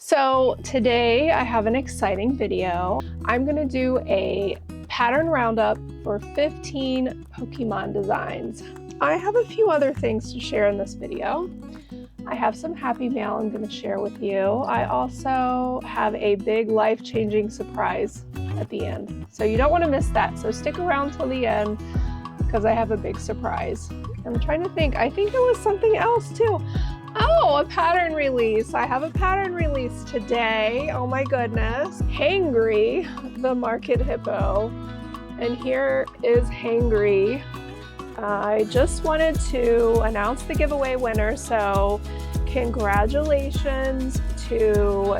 So today I have an exciting video. I'm going to do a pattern roundup for 15 Pokemon designs. I have a few other things to share in this video. I have some happy mail I'm going to share with you. I also have a big life-changing surprise at the end. So you don't want to miss that. So stick around till the end because I have a big surprise. I'm trying to think. I think there was something else too. Oh, a pattern release. I have a pattern release today. Oh my goodness. Hangry the Market Hippo. And here is Hangry. I just wanted to announce the giveaway winner, so congratulations to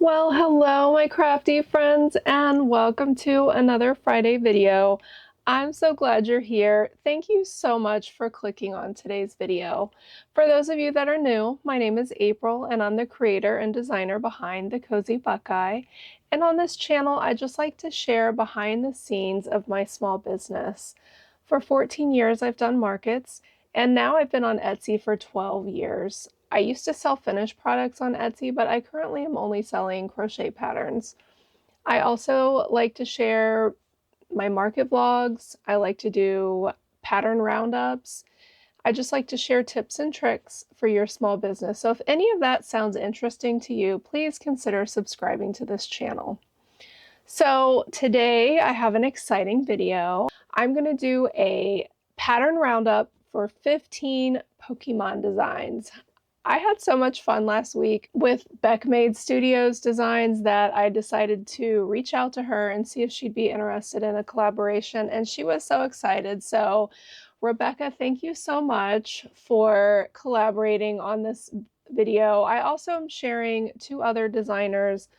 Well, hello my crafty friends, and welcome to another Friday video. I'm so glad you're here. Thank you so much for clicking on today's video. For those of you that are new, my name is April and I'm the creator and designer behind the Cozy Buckeye. And on this channel, I just like to share behind the scenes of my small business. For 14 years, I've done markets, and now I've been on Etsy for 12 years. I used to sell finished products on Etsy, but I currently am only selling crochet patterns. I also like to share my market vlogs. I like to do pattern roundups. I just like to share tips and tricks for your small business. So if any of that sounds interesting to you, please consider subscribing to this channel. So today I have an exciting video. I'm going to do a pattern roundup for 15 Pokemon designs. I had so much fun last week with Beck Made Studios designs that I decided to reach out to her and see if she'd be interested in a collaboration, and she was so excited. So Rebecca, thank you so much for collaborating on this video. I also am sharing two other designers.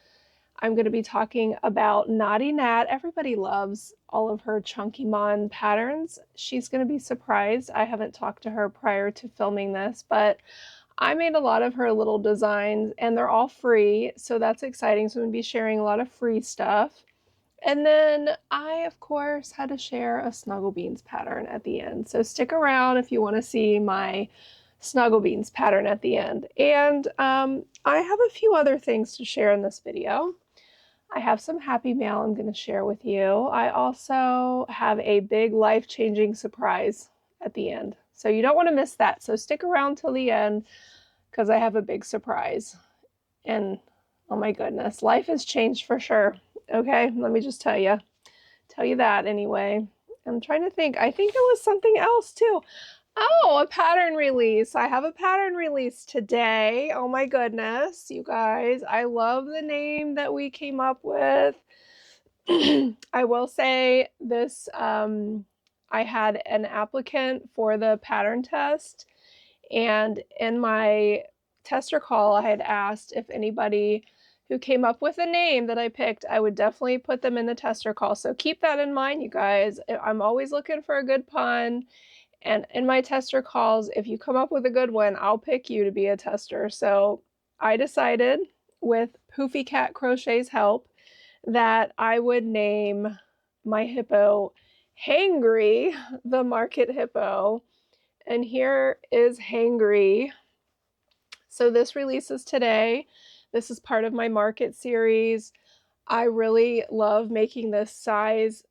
I'm going to be talking about Naughty Nat. Everybody loves all of her Chunkymon patterns. She's going to be surprised. I haven't talked to her prior to filming this, but I made a lot of her little designs and they're all free, so that's exciting. So I'm going to be sharing a lot of free stuff. And then I, of course, had to share a Snuggle Beans pattern at the end. So stick around if you want to see my Snuggle Beans pattern at the end. And I have a few other things to share in this video. I have some happy mail I'm going to share with you. I also have a big life-changing surprise at the end. So you don't want to miss that. So stick around till the end because I have a big surprise. And oh my goodness, life has changed for sure. Okay, let me just tell you that anyway. I'm trying to think. I think there was something else too. Oh, a pattern release. I have a pattern release today. Oh my goodness, you guys. I love the name that we came up with. I will say this, I had an applicant for the pattern test, and in my tester call, I had asked if anybody who came up with a name that I picked, I would definitely put them in the tester call. So keep that in mind, you guys. I'm always looking for a good pun. And in my tester calls, if you come up with a good one, I'll pick you to be a tester. So I decided, with Poofy Cat Crochet's help, that I would name my hippo Hangry the Market Hippo. And here is Hangry. So this releases today. This is part of my market series. I really love making this size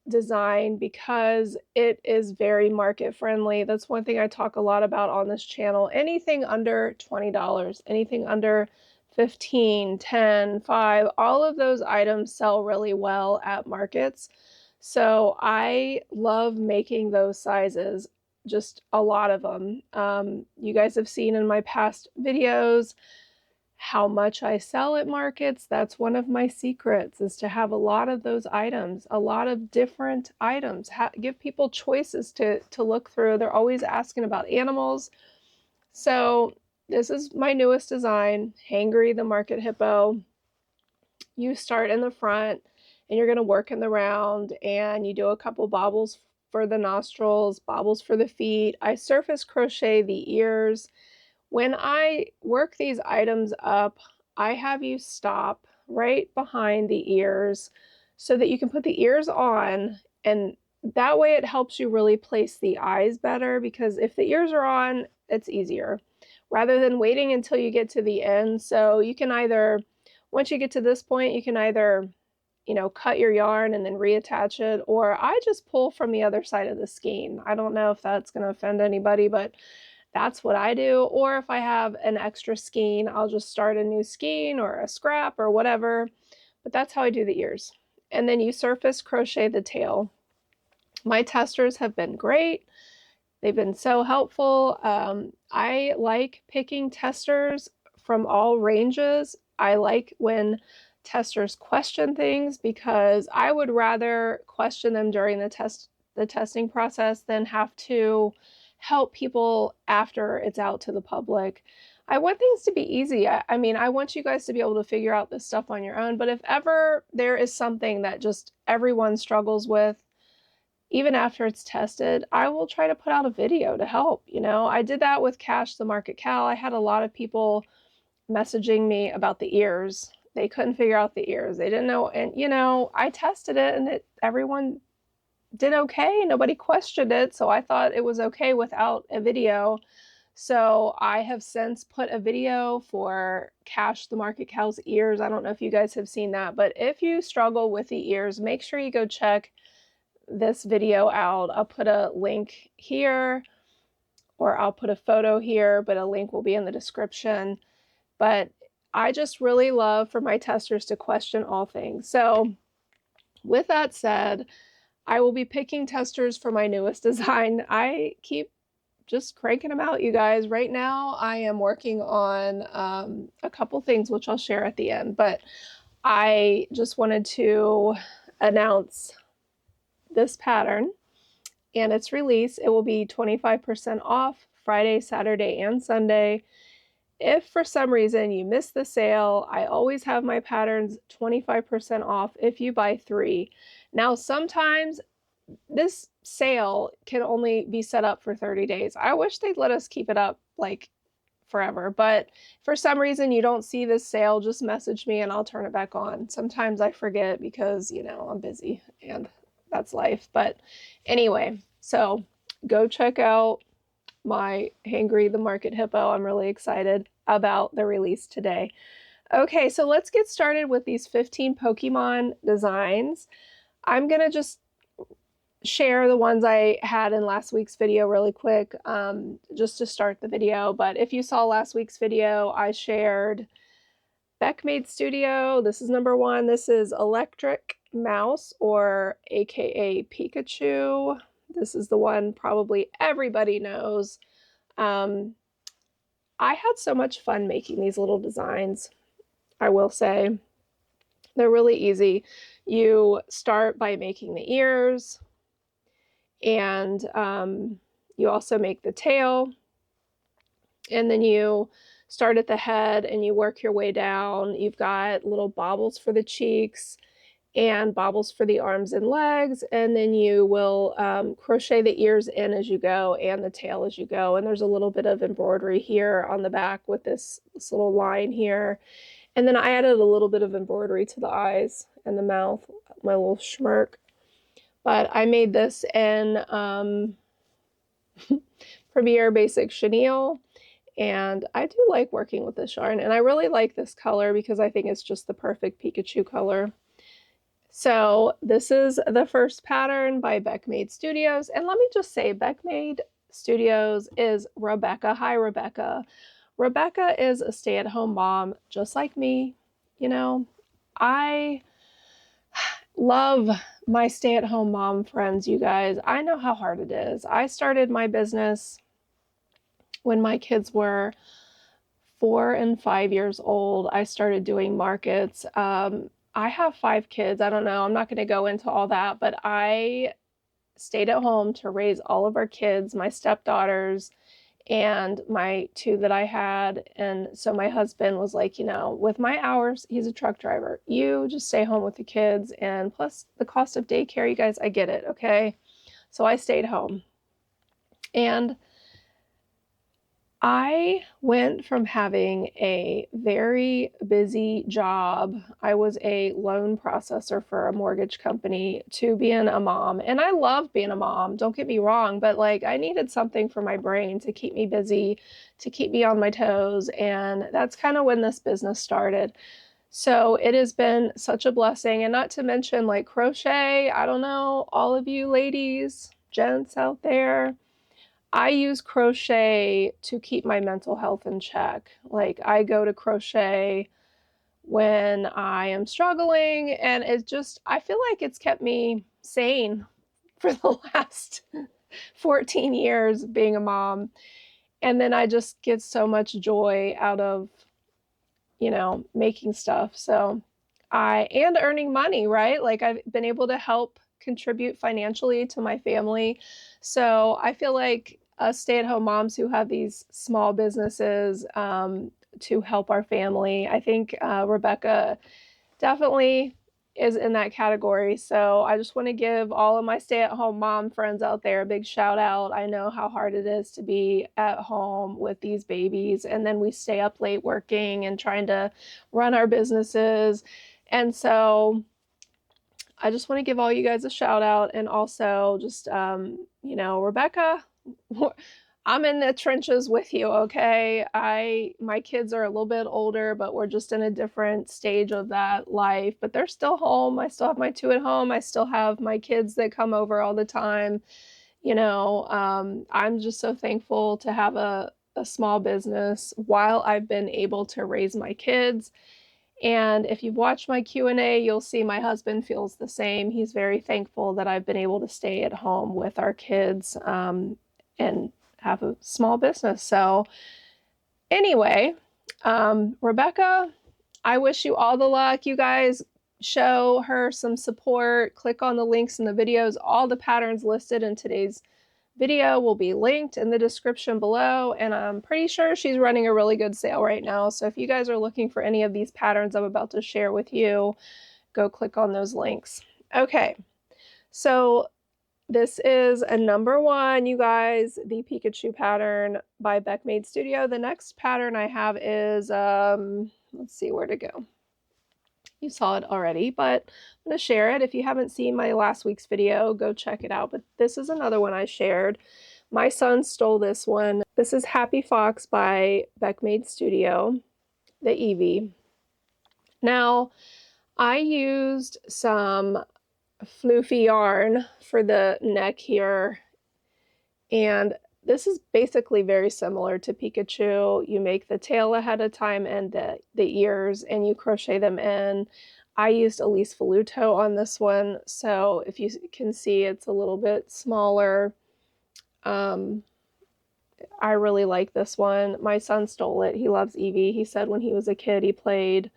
design because it is very market friendly. That's one thing I talk a lot about on this channel. Anything under $20, anything under 15, 10, 5, all of those items sell really well at markets. So I love making those sizes, just a lot of them. You guys have seen in my past videos how much I sell at markets. That's one of my secrets, is to have a lot of those items, a lot of different items. Give people choices to look through. They're always asking about animals. So this is my newest design, Hangry the Market Hippo. You start in the front and you're going to work in the round, and you do a couple bobbles for the nostrils, bobbles for the feet. I surface crochet the ears. When I work these items up, I have you stop right behind the ears so that you can put the ears on, and that way it helps you really place the eyes better, because if the ears are on, it's easier rather than waiting until you get to the end. So you can either, once you get to this point, you can either, you know, cut your yarn and then reattach it, or I just pull from the other side of the skein. I don't know if that's going to offend anybody, but that's what I do. Or if I have an extra skein, I'll just start a new skein or a scrap or whatever. But that's how I do the ears. And then you surface crochet the tail. My testers have been great. They've been so helpful. I like picking testers from all ranges. I like when testers question things, because I would rather question them during the testing process than have to help people after it's out to the public. I want things to be easy. I mean, I want you guys to be able to figure out this stuff on your own, but if ever there is something that just everyone struggles with, even after it's tested, I will try to put out a video to help. You know, I did that with Cash the Market Cow. I had a lot of people messaging me about the ears. They couldn't figure out the ears. They didn't know. And, you know, I tested it and everyone did okay. Nobody questioned it. So I thought it was okay without a video. So I have since put a video for Cash the Market Cow's ears. I don't know if you guys have seen that, but if you struggle with the ears, make sure you go check this video out. I'll put a link here, or I'll put a photo here, but a link will be in the description. But I just really love for my testers to question all things. So with that said, I will be picking testers for my newest design. I keep just cranking them out, you guys. Right now I am working on a couple things, which I'll share at the end, but I just wanted to announce this pattern and its release. It will be 25% off Friday, Saturday, and Sunday. If for some reason you missed the sale, I always have my patterns 25% off if you buy 3. Now, sometimes this sale can only be set up for 30 days. I wish they'd let us keep it up like forever, but for some reason you don't see this sale, just message me and I'll turn it back on. Sometimes I forget because, you know, I'm busy and that's life. But anyway, so go check out my Hangry the Market Hippo. I'm really excited about the release today. Okay, so let's get started with these 15 Pokemon designs. I'm gonna just share the ones I had in last week's video really quick, just to start the video. But if you saw last week's video, I shared Beck Studio. This is number 1. This is Electric Mouse, or aka Pikachu. This is the one probably everybody knows. I had so much fun making these little designs, I will say. They're really easy. You start by making the ears, and you also make the tail, and then you start at the head and you work your way down. You've got little bobbles for the cheeks and bobbles for the arms and legs, and then you will crochet the ears in as you go and the tail as you go. And there's a little bit of embroidery here on the back with this little line here. And then I added a little bit of embroidery to the eyes and the mouth, my little smirk. But I made this in Premier Basic Chenille, and I do like working with this yarn, and I really like this color because I think it's just the perfect Pikachu color. So this is the first pattern by Beck Studios, and let me just say, Beck Studios is Rebecca. Hi, Rebecca. Rebecca is a stay-at-home mom, just like me. You know, I love my stay-at-home mom friends, you guys. I know how hard it is. I started my business when my kids were 4 and 5 years old. I started doing markets. I have 5 kids. I don't know. I'm not going to go into all that, but I stayed at home to raise all of our kids, my stepdaughters, and my 2 that I had. And so my husband was like, you know, with my hours, he's a truck driver, you just stay home with the kids, and plus the cost of daycare, you guys, I get it, okay? So I stayed home. And I went from having a very busy job. I was a loan processor for a mortgage company to being a mom. And I love being a mom, don't get me wrong, but like I needed something for my brain to keep me busy, to keep me on my toes. And that's kind of when this business started. So it has been such a blessing. And not to mention like crochet, I don't know, all of you ladies, gents out there, I use crochet to keep my mental health in check. Like I go to crochet when I am struggling, and I feel like it's kept me sane for the last 14 years being a mom. And then I just get so much joy out of, making stuff. And earning money, right? Like I've been able to help contribute financially to my family. So I feel like us stay-at-home moms who have these small businesses to help our family, I think Rebecca definitely is in that category. So I just want to give all of my stay-at-home mom friends out there a big shout out. I know how hard it is to be at home with these babies, and then we stay up late working and trying to run our businesses. And so I just want to give all you guys a shout out, and also just, Rebecca, I'm in the trenches with you, okay? My kids are a little bit older, but we're just in a different stage of that life, but they're still home. I still have my two at home. I still have my kids that come over all the time. I'm just so thankful to have a small business while I've been able to raise my kids. And if you've watched my Q&A, you'll see my husband feels the same. He's very thankful that I've been able to stay at home with our kids and have a small business. So anyway, Rebecca, I wish you all the luck. You guys show her some support. Click on the links in the videos. All the patterns listed in today's video will be linked in the description below, and I'm pretty sure she's running a really good sale right now. So if you guys are looking for any of these patterns I'm about to share with you, go click on those links. Okay, so this is a number one, you guys, the Pikachu pattern by Beck Made Studio. The next pattern I have is, let's see where to go. You saw it already, but I'm going to share it. If you haven't seen my last week's video, go check it out. But this is another one I shared. My son stole this one. This is Happy Fox by Beck Made Studio, the Eevee. Now, I used some floofy yarn for the neck here, and this is basically very similar to Pikachu. You make the tail ahead of time and the ears, and you crochet them in. I used Elise Voluto on this one, so if you can see, it's a little bit smaller. I really like this one. My son stole it. He loves Eevee. He said when he was a kid he played,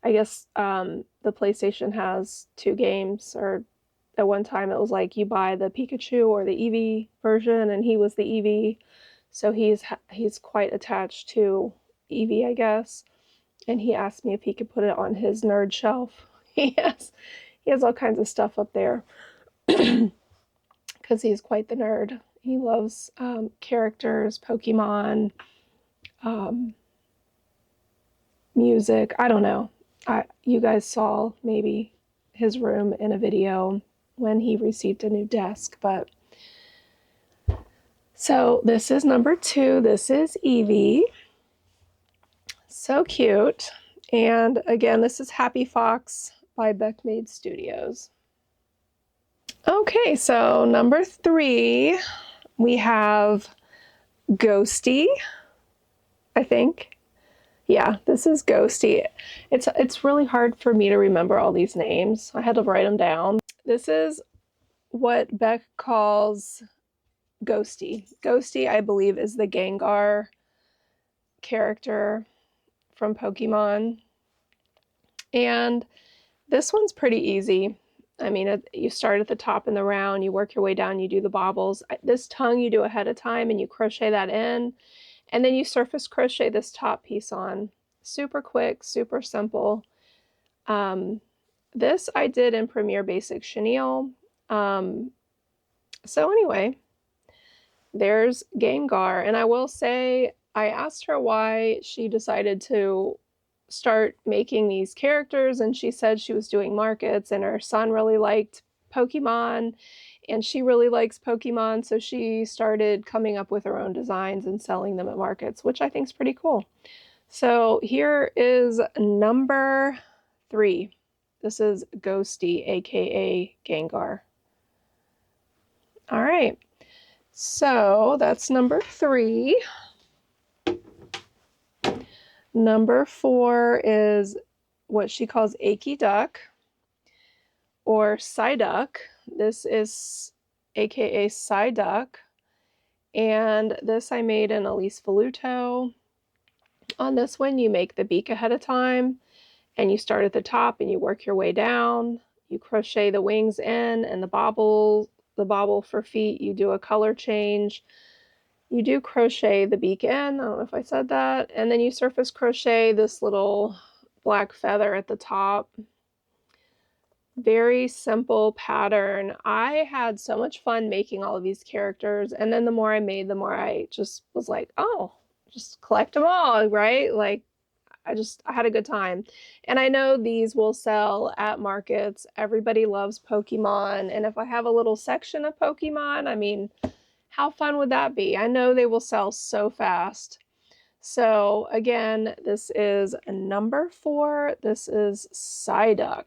I guess the PlayStation has 2 games, or at one time it was like you buy the Pikachu or the Eevee version, and he was the Eevee. So he's quite attached to Eevee, I guess. And he asked me if he could put it on his nerd shelf. He has all kinds of stuff up there because he's quite the nerd. He loves characters, Pokemon, music. I don't know. You guys saw maybe his room in a video when he received a new desk, but so this is number 2. This is Eevee. So cute. And again, this is Happy Fox by Beck Made Studios. Okay, so number 3, we have Ghosty, I think. Yeah, this is Ghosty. It's really hard for me to remember all these names. I had to write them down. This is what Beck calls Ghosty. Ghosty, I believe, is the Gengar character from Pokemon. And this one's pretty easy. I mean, you start at the top in the round, you work your way down, you do the bobbles. This tongue you do ahead of time, and you crochet that in, and then you surface crochet this top piece on. Super quick, super simple. This I did in Premier Basic Chenille. So anyway, there's Gengar, and I will say I asked her why she decided to start making these characters, and she said she was doing markets and her son really liked Pokemon and she really likes Pokemon, so she started coming up with her own designs and selling them at markets, which I think is pretty cool. So here is number 3. This is Ghosty, aka Gengar. All right, so that's number 3. Number 4 is what she calls Achy Duck or Psyduck. This is aka Psyduck. And this I made in Elise Voluto. On this one, you make the beak ahead of time and you start at the top and you work your way down. You crochet the wings in and the bobble for feet. You do a color change. You do crochet the beak in. I don't know if I said that. And then you surface crochet this little black feather at the top. Very simple pattern. I had so much fun making all of these characters, and then the more I made, the more I just was like, oh, just collect them all, right? Like, I had a good time. And I know these will sell at markets. Everybody loves Pokemon, and if I have a little section of Pokemon, I mean, how fun would that be? I know they will sell so fast. So again, this is number 4. This is Psyduck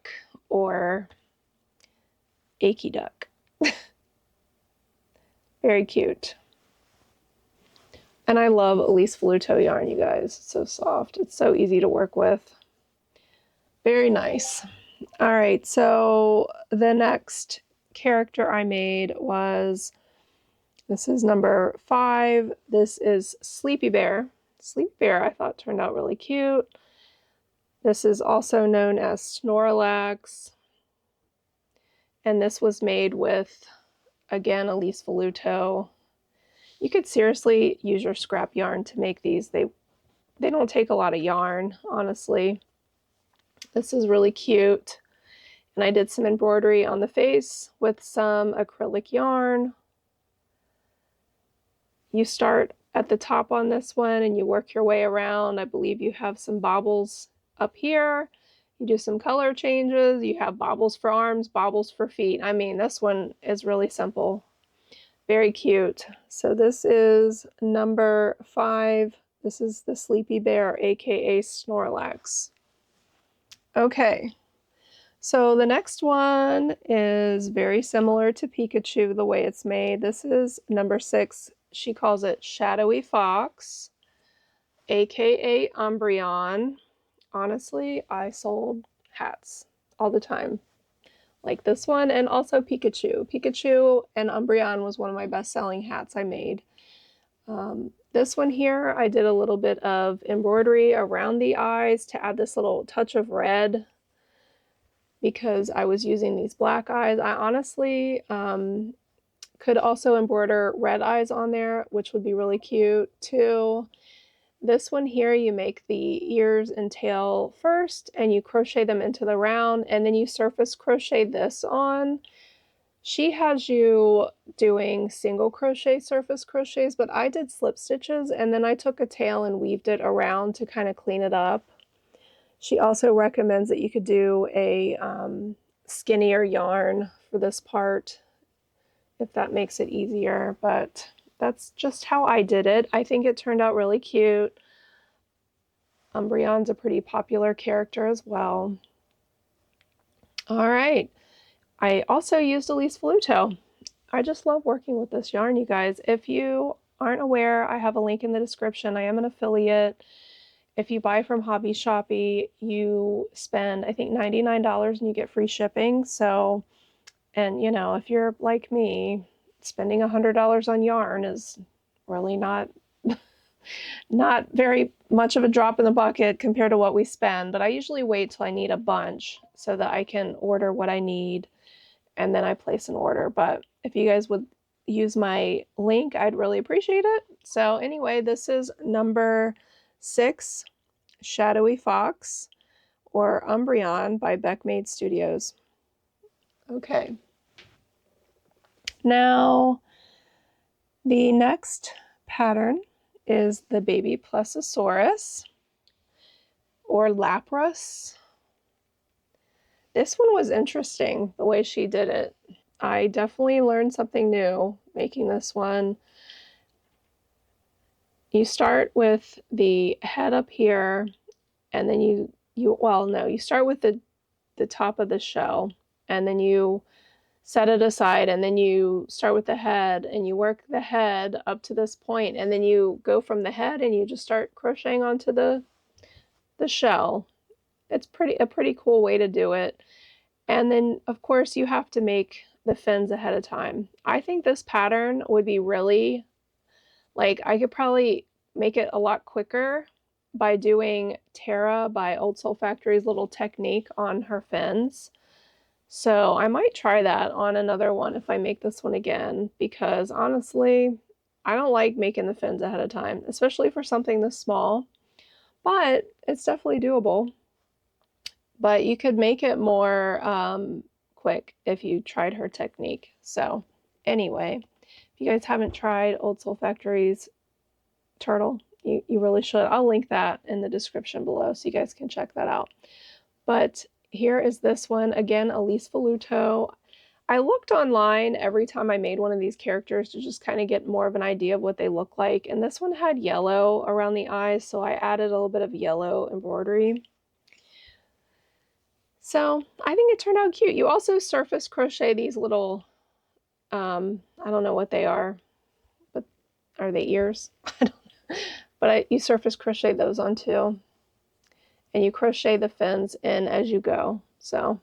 or Achy Duck. Very cute. And I love Elise Voluto yarn, you guys. It's so soft. It's so easy to work with. Very nice. All right, so the next character I made was, this is number 5. This is Sleepy Bear. Sleepy Bear I thought turned out really cute. This is also known as Snorlax. And this was made with, again, Elise Voluto. You could seriously use your scrap yarn to make these. They don't take a lot of yarn, honestly. This is really cute. And I did some embroidery on the face with some acrylic yarn. You start at the top on this one and you work your way around. I believe you have some bobbles up here. You do some color changes. You have bobbles for arms, bobbles for feet. I mean, this one is really simple. Very cute. So this is number 5. This is the Sleepy Bear, aka Snorlax. Okay, so the next one is very similar to Pikachu, the way it's made. This is number 6. She calls it Shadowy Fox, aka Umbreon. Honestly, I sold hats all the time. Like this one, and also Pikachu. Pikachu and Umbreon was one of my best-selling hats I made. This one here, I did a little bit of embroidery around the eyes to add this little touch of red because I was using these black eyes. I honestly could also embroider red eyes on there, which would be really cute too. This one here, you make the ears and tail first and you crochet them into the round and then you surface crochet this on. She has you doing single crochet surface crochets, but I did slip stitches and then I took a tail and weaved it around to kind of clean it up. She also recommends that you could do a skinnier yarn for this part if that makes it easier, but that's just how I did it. I think it turned out really cute. Umbreon's a pretty popular character as well. All right. I also used Elise Voluto. I just love working with this yarn, you guys. If you aren't aware, I have a link in the description. I am an affiliate. If you buy from Hobby Shoppy, you spend, I think, $99 and you get free shipping. So, and you know, if you're like me, spending $100 on yarn is really not very much of a drop in the bucket compared to what we spend, but I usually wait till I need a bunch so that I can order what I need and then I place an order. But if you guys would use my link, I'd really appreciate it. So anyway, this is number 6, Shadowy Fox or Umbreon by Beckmade Studios. Okay. Now, the next pattern is the baby Plesiosaurus, or Lapras. This one was interesting, the way she did it. I definitely learned something new making this one. You start with the head up here, and then you start with the top of the shell, and then you set it aside, and then you start with the head, and you work the head up to this point, and then you go from the head and you just start crocheting onto the shell. It's a pretty cool way to do it. And then of course you have to make the fins ahead of time. I think this pattern would be really, like, I could probably make it a lot quicker by doing Tara by Old Soul Factory's little technique on her fins. So I might try that on another one if I make this one again, because honestly, I don't like making the fins ahead of time, especially for something this small, but it's definitely doable. But you could make it more quick if you tried her technique. So anyway, if you guys haven't tried Old Soul Factory's turtle, you really should. I'll link that in the description below so you guys can check that out. But here is this one, again, Elise Voluto. I looked online every time I made one of these characters to just kind of get more of an idea of what they look like, and this one had yellow around the eyes, so I added a little bit of yellow embroidery. So I think it turned out cute. You also surface crochet these little, I don't know what they are, but are they ears? I don't know. But you surface crochet those on too. And you crochet the fins in as you go. So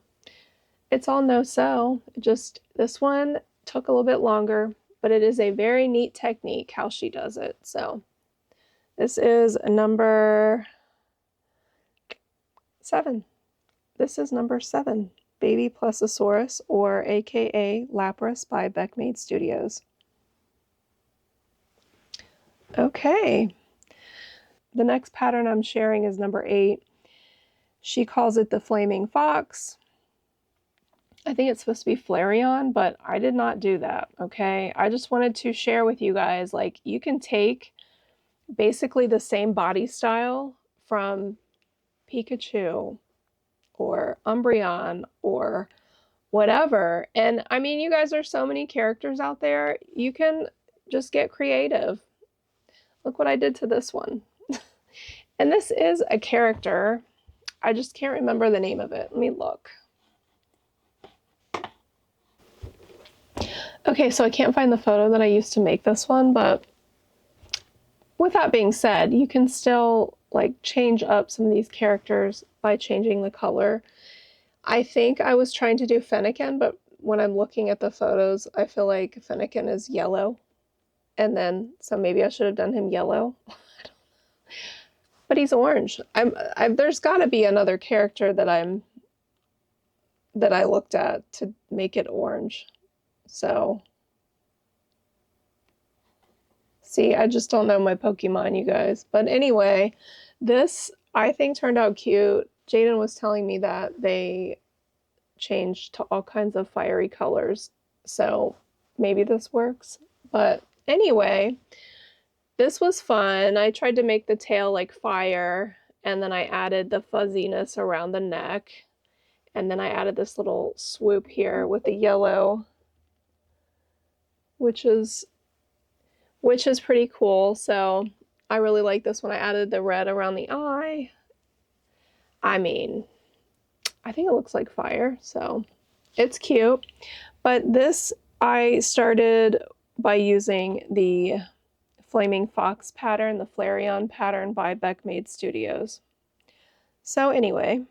it's all no-sew. Just this one took a little bit longer, but it is a very neat technique how she does it. So this is number 7. This is number 7, Baby Plesiosaurus, or aka Lapras by Beckmade Studios. Okay, the next pattern I'm sharing is number 8. She calls it the Flaming Fox. I think it's supposed to be Flareon, but I did not do that, okay? I just wanted to share with you guys, like, you can take basically the same body style from Pikachu or Umbreon or whatever. And I mean, you guys are so many characters out there. You can just get creative. Look what I did to this one. And this is a character. I just can't remember the name of it. Let me look. Okay, so I can't find the photo that I used to make this one, but with that being said, you can still like change up some of these characters by changing the color. I think I was trying to do Fennekin, but when I'm looking at the photos, I feel like Fennekin is yellow. And then, so maybe I should have done him yellow. But he's orange. There's got to be another character that I looked at to make it orange. So, see, I just don't know my Pokemon, you guys. But anyway, this I think turned out cute. Jaden was telling me that they changed to all kinds of fiery colors, so maybe this works. But anyway, this was fun. I tried to make the tail like fire, and then I added the fuzziness around the neck, and then I added this little swoop here with the yellow, which is pretty cool. So I really like this one. I added the red around the eye. I mean, I think it looks like fire, so it's cute. But this, I started by using the Flaming Fox pattern, the Flareon pattern by Beckmade Studios. So anyway,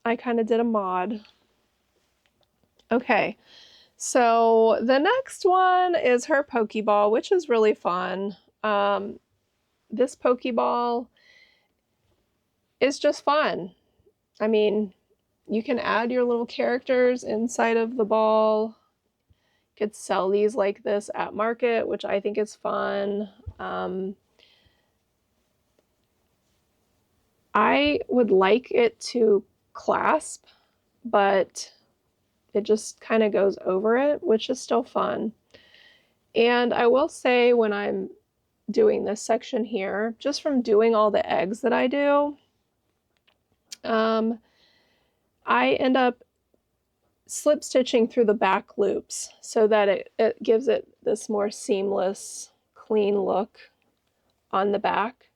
I kind of did a mod. Okay, so the next one is her Pokeball, which is really fun. This Pokeball is just fun. I mean, you can add your little characters inside of the ball. You could sell these like this at market, which I think is fun. I would like it to clasp, but it just kind of goes over it, which is still fun. And I will say, when I'm doing this section here, just from doing all the eggs that I do, I end up slip stitching through the back loops so that it gives it this more seamless, clean look on the back.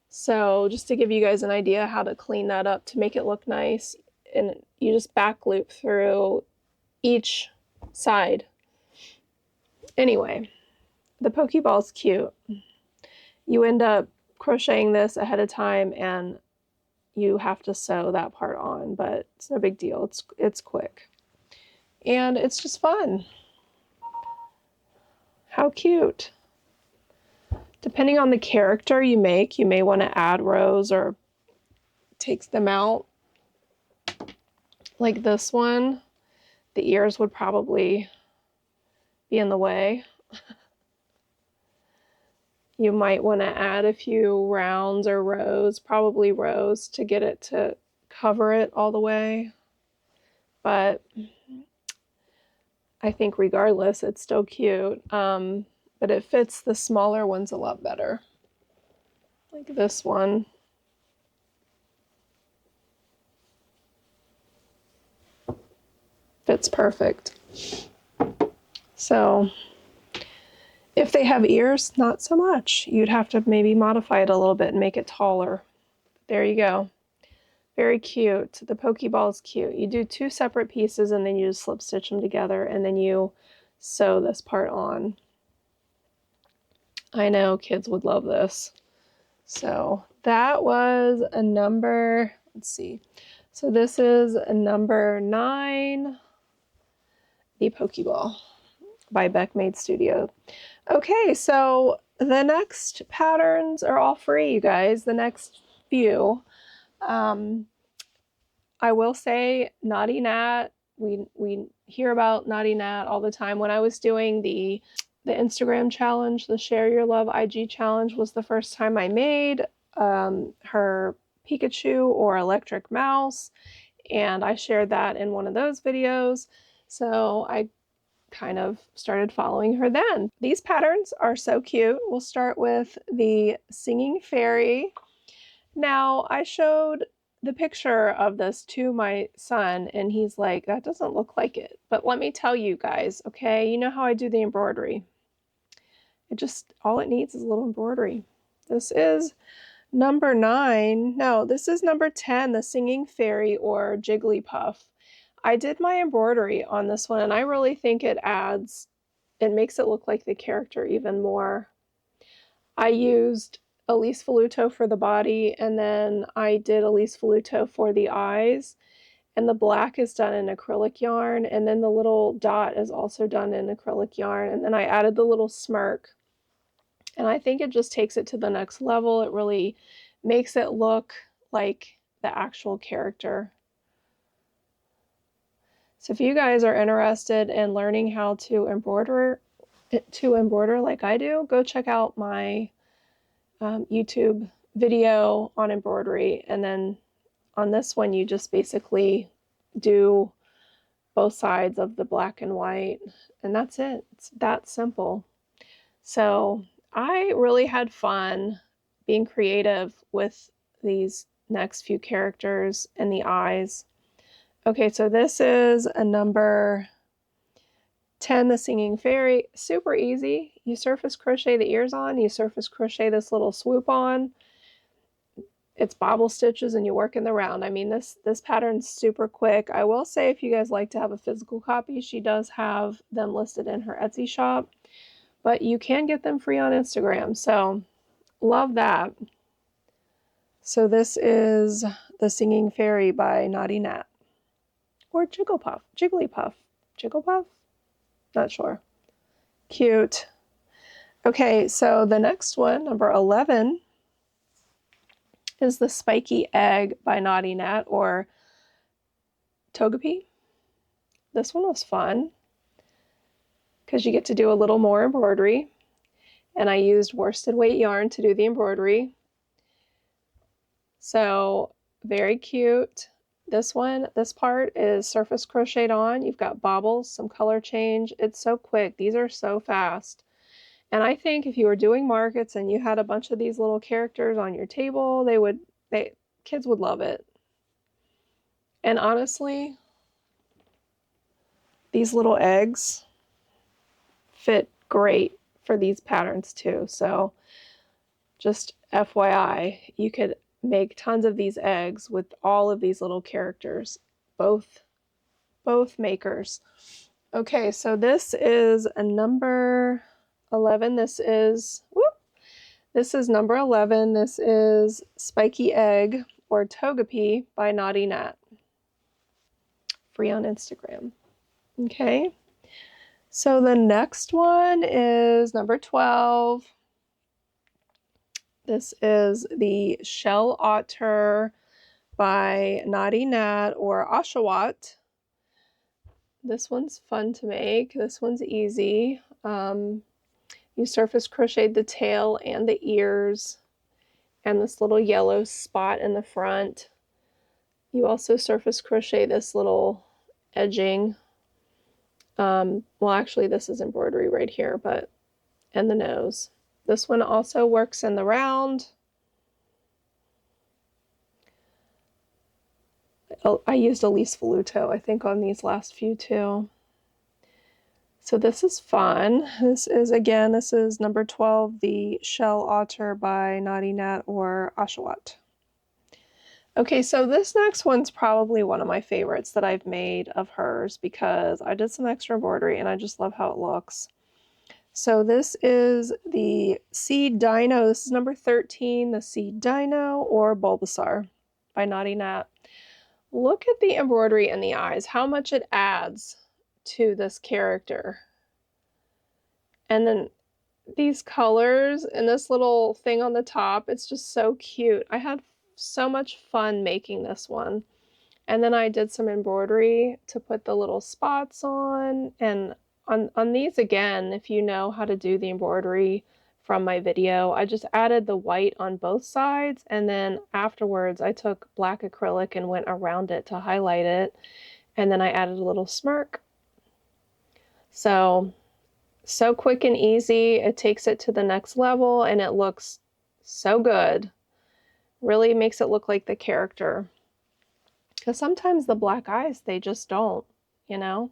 So just to give you guys an idea how to clean that up to make it look nice, and you just back loop through each side. Anyway, the Pokeball's cute. You end up crocheting this ahead of time and you have to sew that part on, but it's no big deal. It's quick. And it's just fun. How cute. Depending on the character you make, you may want to add rows or take them out. Like this one, the ears would probably be in the way. You might want to add a few rounds or rows, probably rows, to get it to cover it all the way. But I think regardless, it's still cute. But it fits the smaller ones a lot better. Like this one. Fits perfect. So if they have ears, not so much. You'd have to maybe modify it a little bit and make it taller. There you go. Very cute. The Pokeball is cute. You do 2 separate pieces and then you just slip stitch them together and then you sew this part on. I know kids would love this. So that was a number, let's see. So this is a number 9, the Pokeball by Beck Made Studio. Okay, so the next patterns are all free, you guys. The next few. I will say Naughty Nat, we hear about Naughty Nat all the time. When I was doing the Instagram challenge, the Share Your Love IG challenge was the first time I made her Pikachu or electric mouse, and I shared that in one of those videos. So I kind of started following her then. These patterns are so cute. We'll start with the Singing Fairy. Now, I showed the picture of this to my son and he's like, that doesn't look like it. But let me tell you guys, okay, you know how I do the embroidery. All it needs is a little embroidery. This is number 9. No, this is number 10, the Singing Fairy or Jigglypuff. I did my embroidery on this one and I really think it makes it look like the character even more. I used Elise Voluto for the body and then I did Elise Voluto for the eyes, and the black is done in acrylic yarn, and then the little dot is also done in acrylic yarn, and then I added the little smirk, and I think it just takes it to the next level. It really makes it look like the actual character. So if you guys are interested in learning how to embroider like I do, go check out my YouTube video on embroidery, and then on this one you just basically do both sides of the black and white, and that's it. It's that simple. So I really had fun being creative with these next few characters and the eyes. Okay, so this is a number 10, the Singing Fairy. Super easy. You surface crochet the ears on, you surface crochet this little swoop on. It's bobble stitches and you work in the round. I mean, this pattern's super quick. I will say, if you guys like to have a physical copy, she does have them listed in her Etsy shop, but you can get them free on Instagram. So love that. So this is the Singing Fairy by Naughty Nat. Or Jigglypuff. Jigglypuff? Not sure. Cute. Okay, so the next one, number 11, is the Spiky Egg by Naughty Nat or Togepi. This one was fun because you get to do a little more embroidery, and I used worsted weight yarn to do the embroidery. So very cute. This part is surface crocheted on. You've got bobbles, some color change. It's so quick. These are so fast. And I think if you were doing markets and you had a bunch of these little characters on your table, kids would love it. And honestly, these little eggs fit great for these patterns too. So just FYI, you could make tons of these eggs with all of these little characters, both makers. Okay, so this is a number 11. This is number 11. This is Spiky Egg or Togepi by Naughty Nat. Free on Instagram. Okay. So the next one is number 12. This is the Shell Otter by Naughty Nat or Oshawott. This one's fun to make. This one's easy. You surface crocheted the tail and the ears and this little yellow spot in the front. You also surface crochet this little edging. Well, actually, this is embroidery right here, and the nose. This one also works in the round. I used Elise Voluto, I think, on these last few too. So this is fun. This is number 12, the Shell Otter by Naughty Nat or Oshawott. Okay, so this next one's probably one of my favorites that I've made of hers because I did some extra embroidery and I just love how it looks. So this is the Seed Dino. This is number 13, the Seed Dino or Bulbasaur by Naughty Nat. Look at the embroidery in the eyes, how much it adds to this character. And then these colors and this little thing on the top, it's just so cute. I had so much fun making this one. And then I did some embroidery to put the little spots on. And on these, again, if you know how to do the embroidery from my video, I just added the white on both sides. And then afterwards, I took black acrylic and went around it to highlight it. And then I added a little smirk. So quick and easy. It takes it to the next level and it looks so good. Really makes it look like the character. Because sometimes the black eyes, they just don't, you know?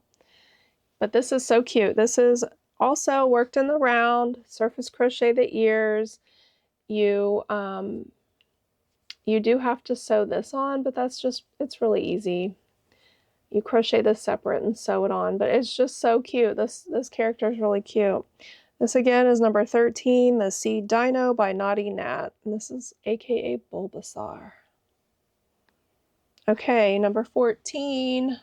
But this is so cute. This is also worked in the round, surface crochet the ears. You do have to sew this on, but it's really easy. You crochet this separate and sew it on, but it's just so cute. This character is really cute. This again is number 13, the Seed Dino by Naughty Nat, and this is AKA Bulbasaur. Okay, number 14.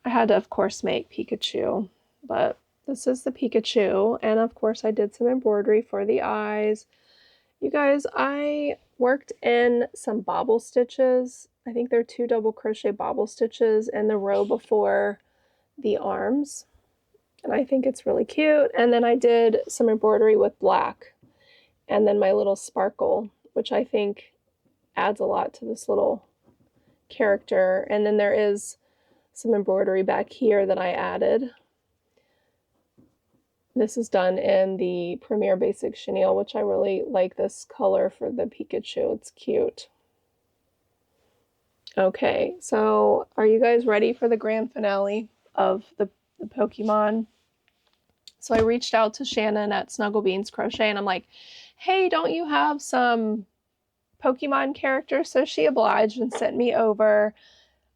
I had to, of course, make Pikachu, but this is the Pikachu, and of course I did some embroidery for the eyes. You guys, I worked in some bobble stitches. I think they're 2 double crochet bobble stitches in the row before the arms, and I think it's really cute. And then I did some embroidery with black, and then my little sparkle, which I think adds a lot to this little character. And then there is some embroidery back here that I added. This is done in the Premier Basic Chenille, which I really like this color for the Pikachu. It's cute. Okay, so are you guys ready for the grand finale of the Pokemon? So I reached out to Shannon at Snuggle Beans Crochet and I'm like, hey, don't you have some Pokemon characters? So she obliged and sent me over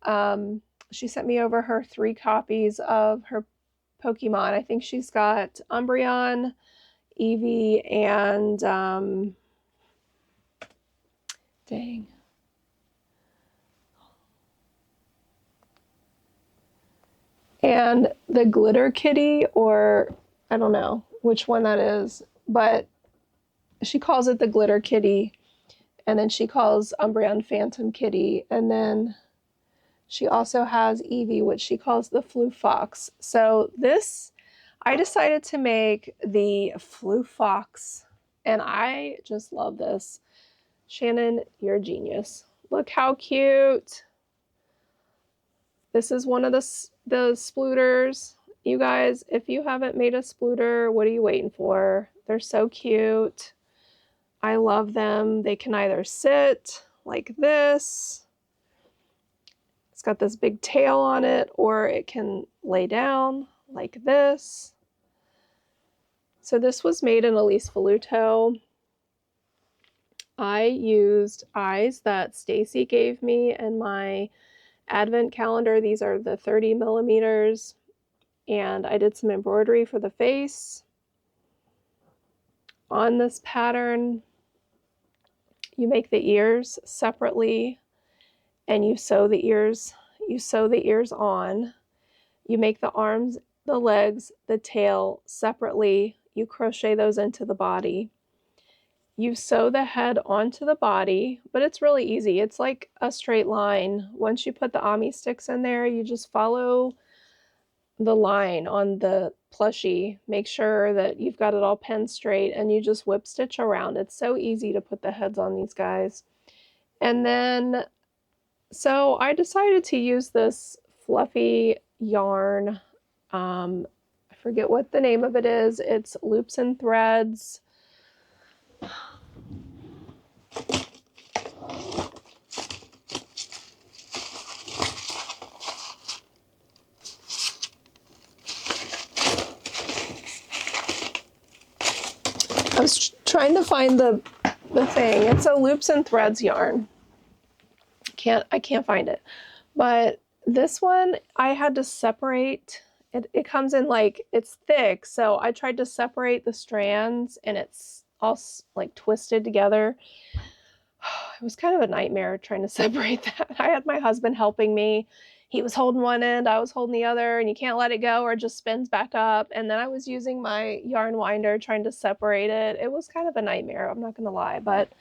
her 3 copies of her Pokemon. I think she's got Umbreon, Eevee, and dang. And the Glitter Kitty, or I don't know which one that is, but she calls it the Glitter Kitty, and then she calls Umbreon Phantom Kitty, and then she also has Eevee, which she calls the Flu Fox. So this, I decided to make the Flu Fox, and I just love this. Shannon, you're a genius. Look how cute. This is one of the splooters. You guys, if you haven't made a splooter, what are you waiting for? They're so cute. I love them. They can either sit like this. It's got this big tail on it, or it can lay down like this. So this was made in Elise Voluto. I used eyes that Stacy gave me in my advent calendar. These are the 30 millimeters. And I did some embroidery for the face on this pattern. You make the ears separately and you sew the ears on. You make the arms, the legs, the tail separately. You crochet those into the body. You sew the head onto the body, but it's really easy. It's like a straight line. Once you put the Ami sticks in there, you just follow the line on the plushie. Make sure that you've got it all pinned straight, and you just whip stitch around. It's so easy to put the heads on these guys. And then, so I decided to use this fluffy yarn. I forget what the name of it is. It's Loops and Threads. I was trying to find the thing. It's a Loops and Threads yarn. I can't find it. But this one I had to separate. It comes in like, it's thick, so I tried to separate the strands and it's all like twisted together. It was kind of a nightmare trying to separate that. I had my husband helping me. He was holding one end, I was holding the other, and you can't let it go or it just spins back up. And then I was using my yarn winder trying to separate it. It was kind of a nightmare, I'm not gonna lie. But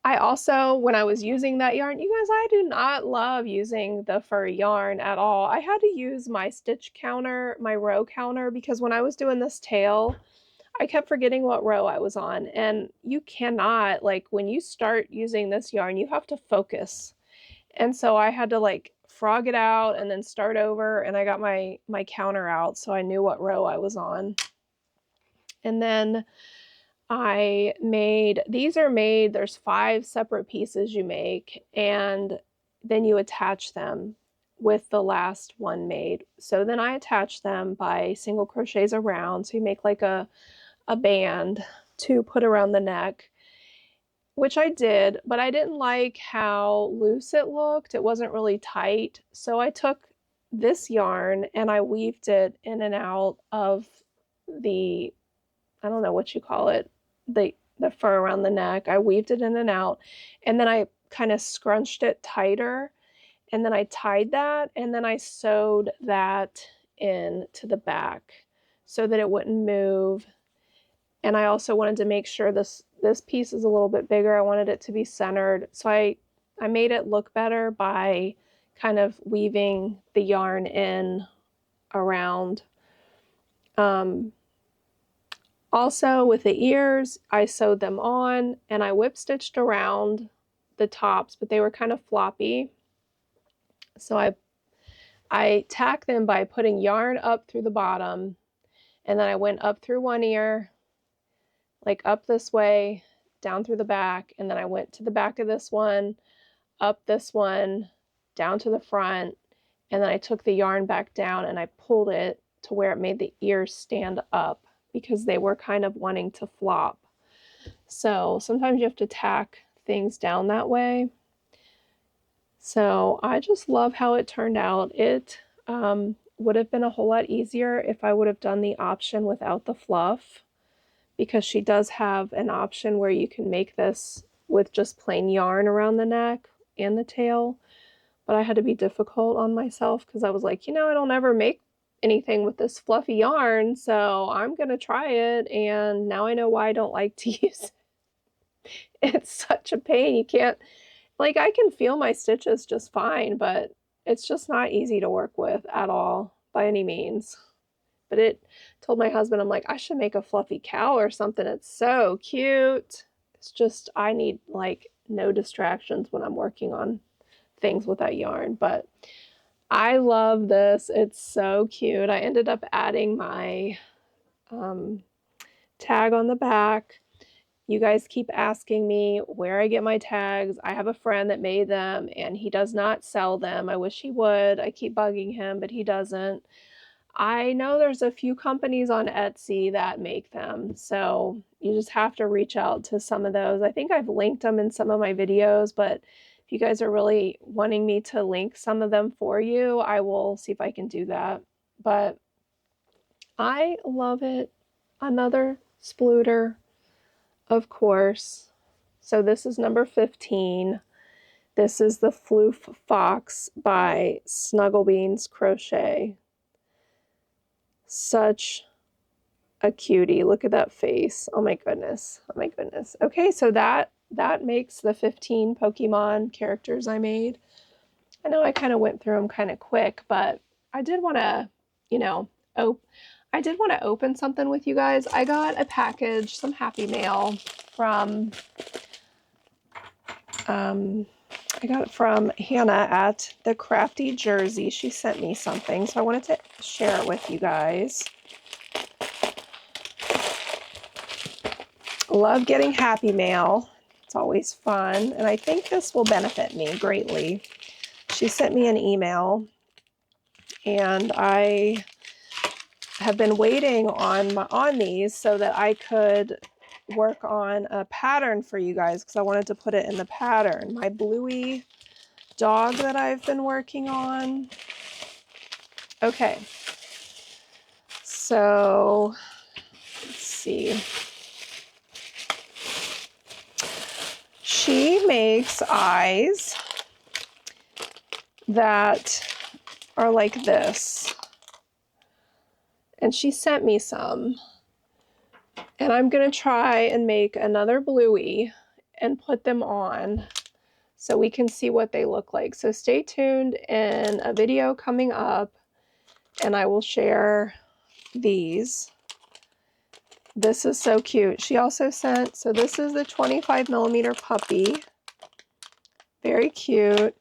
I also, when I was using that yarn, you guys, I do not love using the fur yarn at all. I had to use my stitch counter, my row counter, because when I was doing this tail, I kept forgetting what row I was on. And you cannot, like, when you start using this yarn, you have to focus. And so I had to like frog it out and then start over, and I got my counter out so I knew what row I was on. And then I made, these are made, there's 5 separate pieces you make, and then you attach them with the last one made. So then I attach them by single crochets around. So you make like a band to put around the neck, which I did, but I didn't like how loose it looked. It wasn't really tight. So I took this yarn and I weaved it in and out of the, I don't know what you call it, the fur around the neck. I weaved it in and out, and then I kind of scrunched it tighter, and then I tied that, and then I sewed that in to the back so that it wouldn't move. And I also wanted to make sure this piece is a little bit bigger. I wanted it to be centered. So I made it look better by kind of weaving the yarn in around. Also with the ears, I sewed them on and I whip stitched around the tops, but they were kind of floppy. So I tacked them by putting yarn up through the bottom, and then I went up through one ear, like up this way, down through the back, and then I went to the back of this one, up this one, down to the front, and then I took the yarn back down and I pulled it to where it made the ears stand up, because they were kind of wanting to flop. So sometimes you have to tack things down that way. So I just love how it turned out. It would have been a whole lot easier if I would have done the option without the fluff, because she does have an option where you can make this with just plain yarn around the neck and the tail. But I had to be difficult on myself because I was like, you know, I don't ever make anything with this fluffy yarn, so I'm gonna try it, and now I know why I don't like to use it. It's such a pain. You can't, like, I can feel my stitches just fine, but it's just not easy to work with at all by any means. But it told my husband, I'm like, I should make a fluffy cow or something. It's so cute. It's just, I need like no distractions when I'm working on things with that yarn. But I love this. It's so cute. I ended up adding my tag on the back. You guys keep asking me where I get my tags. I have a friend that made them and he does not sell them. I wish he would. I keep bugging him, but he doesn't. I know there's a few companies on Etsy that make them, so you just have to reach out to some of those. I think I've linked them in some of my videos, but if you guys are really wanting me to link some of them for you, I will see if I can do that. But I love it. Another splooter, of course. So this is number 15. This is the Floof Fox by Snugglebeans Crochet. Such a cutie. Look at that face. Oh my goodness. Oh my goodness. Okay, so that makes the 15 Pokemon characters I made. I know I kind of went through them kind of quick, but I did want to, you know, I did want to open something with you guys. I got a package, some happy mail from I got it from Hannah at the Crafty Jersey. She sent me something, so I wanted to share it with you guys. Love getting happy mail. It's always fun, and I think this will benefit me greatly. She sent me an email, and I have been waiting on these so that I could work on a pattern for you guys because I wanted to put it in the pattern. My Bluey dog that I've been working on. Okay, so let's see. She makes eyes that are like this. And she sent me some. And I'm going to try and make another Bluey and put them on so we can see what they look like. So stay tuned in a video coming up and I will share these. This is so cute. She also sent, so this is the 25mm puppy. Very cute.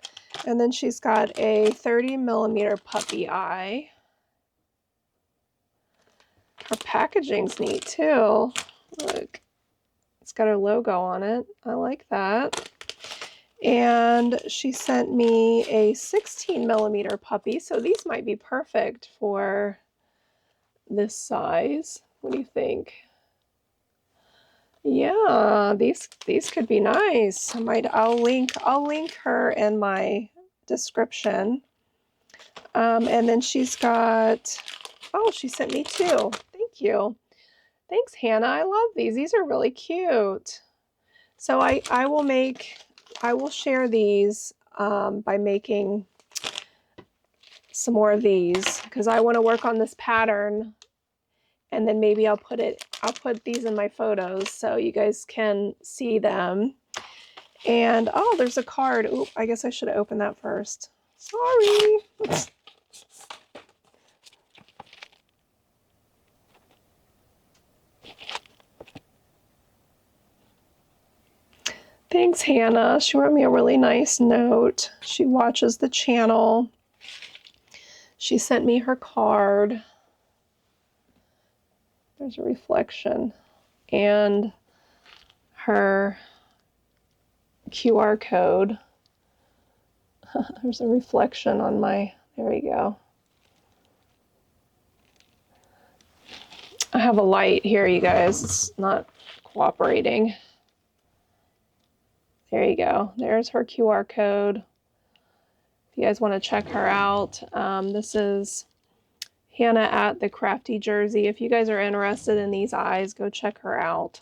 And then she's got a 30mm puppy eye. Her packaging's neat too. Look, it's got her logo on it. I like that. And she sent me a 16mm puppy. So these might be perfect for this size. What do you think? Yeah, these could be nice. I'll link her in my description. And then she's got, oh, she sent me two. Thank you. Thanks, Hannah. I love these. These are really cute. So I will share these by making some more of these because I want to work on this pattern, and then maybe I'll put these in my photos so you guys can see them. And oh, there's a card. Ooh, I guess I should have opened that first. Sorry. Thanks, Hannah. She wrote me a really nice note. She watches the channel. She sent me her card. There's a reflection. And her QR code. There's a reflection on my, there we go. I have a light here, you guys. It's not cooperating. There you go. There's her QR code. If you guys want to check her out, this is Hannah at the Crafty Jersey. If you guys are interested in these eyes, go check her out.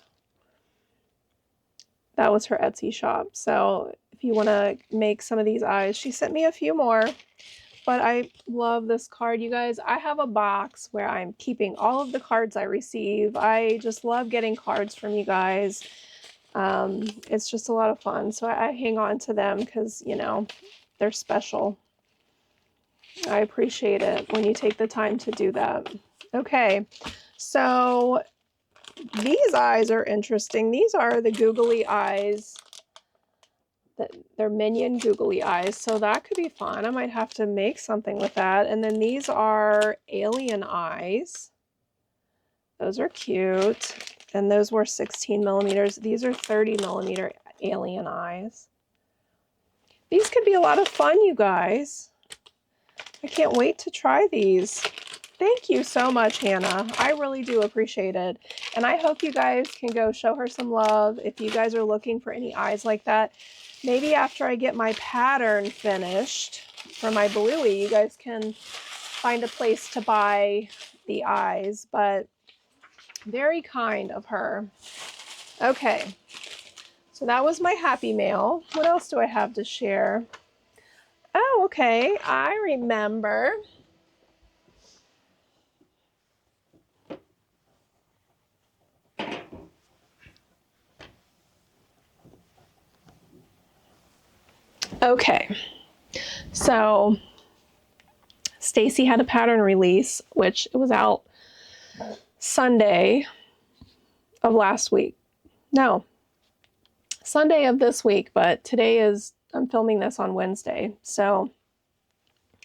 That was her Etsy shop. So if you want to make some of these eyes, she sent me a few more. But I love this card, you guys. I have a box where I'm keeping all of the cards I receive. I just love getting cards from you guys. It's just a lot of fun. So I hang on to them because, you know, they're special. I appreciate it when you take the time to do that. Okay, so these eyes are interesting. These are the googly eyes they're minion googly eyes, so that could be fun. I might have to make something with that. And then these are alien eyes. Those are cute. And those were 16 millimeters. These are 30 millimeter alien eyes. These could be a lot of fun, you guys. I can't wait to try these. Thank you so much, Hannah. I really do appreciate it. And I hope you guys can go show her some love. If you guys are looking for any eyes like that, maybe after I get my pattern finished for my Bluey, you guys can find a place to buy the eyes. But very kind of her. Okay, so that was my happy mail. What else do I have to share? Oh, okay, I remember. Okay, so Stacy had a pattern release, which it was out Sunday of last week. No, Sunday of this week, but today is, I'm filming this on Wednesday. So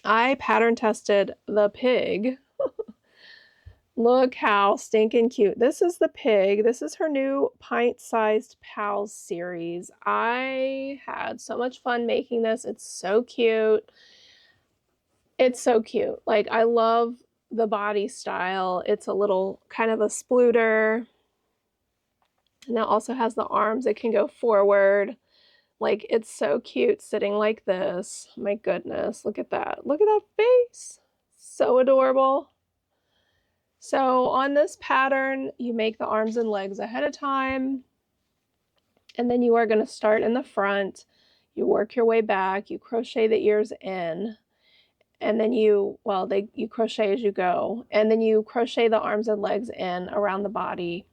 I pattern tested the pig. Look how stinking cute. This is the pig. This is her new pint-sized pals series. I had so much fun making this. It's so cute. It's so cute. Like, I love the body style. It's a little kind of a splooter. And that also has the arms. It can go forward. Like, it's so cute sitting like this. My goodness, look at that. Look at that face. So adorable. So on this pattern, you make the arms and legs ahead of time. And then you are going to start in the front. You work your way back. You crochet the ears in. And then you crochet as you go. And then you crochet the arms and legs in around the body.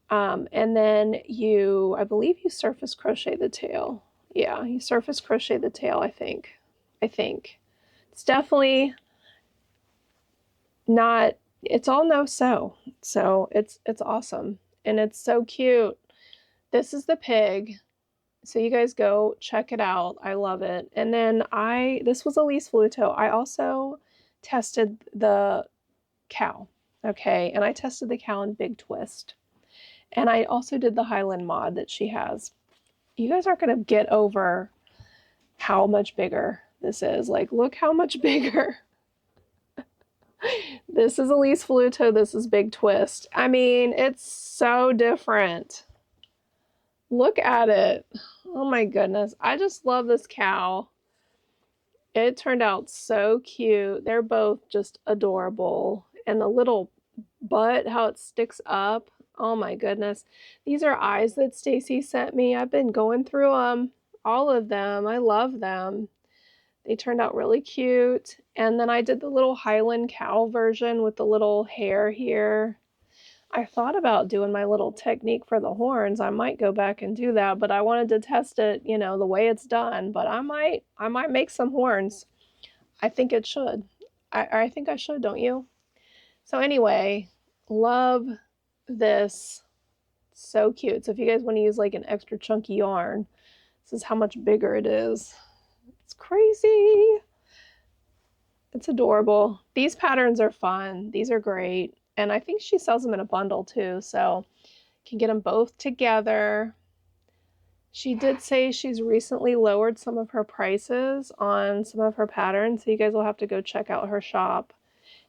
And then I believe you surface crochet the tail. Yeah, you surface crochet the tail, I think. It's definitely not, it's all no-sew. So it's awesome. And it's so cute. This is the pig. So you guys go check it out. I love it. And then this was Elise Fluto. I also tested the cow. Okay, and I tested the cow in Big Twist. And I also did the Highland mod that she has. You guys aren't going to get over how much bigger this is. Like, look how much bigger. This is Elise Fluto. This is Big Twist. I mean, it's so different. Look at it. Oh my goodness. I just love this cow. It turned out so cute. They're both just adorable. And the little butt, how it sticks up. Oh my goodness. These are eyes that Stacy sent me. I've been going through them, all of them. I love them. They turned out really cute. And then I did the little Highland cow version with the little hair here. I thought about doing my little technique for the horns. I might go back and do that, but I wanted to test it, you know, the way it's done. But I might make some horns. I think it should. I think I should, don't you? So anyway, love this. So cute. So if you guys want to use like an extra chunky yarn, this is how much bigger it is. It's crazy. It's adorable. These patterns are fun. These are great. And I think she sells them in a bundle too, so you can get them both together. She did say she's recently lowered some of her prices on some of her patterns, so you guys will have to go check out her shop.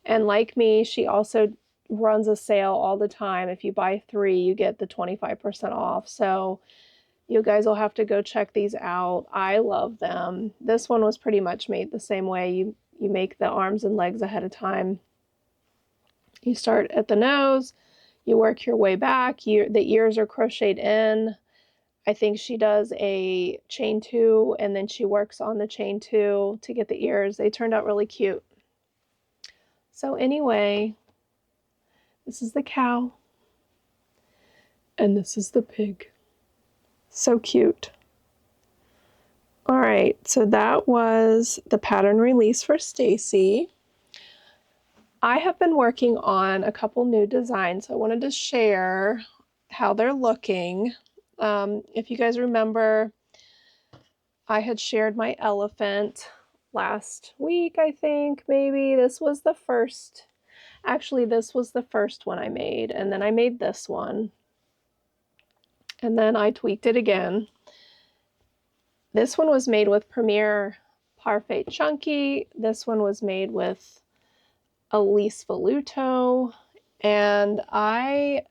And like me, she also runs a sale all the time. If you buy 3, you get the 25% off. So you guys will have to go check these out. I love them. This one was pretty much made the same way. You make the arms and legs ahead of time. You start at the nose, you work your way back. The ears are crocheted in. I think she does a chain 2 and then she works on the chain 2 to get the ears. They turned out really cute. So anyway, this is the cow and this is the pig. So cute. All right, so that was the pattern release for Stacy. I have been working on a couple new designs. I wanted to share how they're looking. If you guys remember, I had shared my elephant last week, I think, maybe. This was the first, actually this was the first one I made, and then I made this one. And then I tweaked it again. This one was made with Premier Parfait Chunky. This one was made with Elise Voluto. And I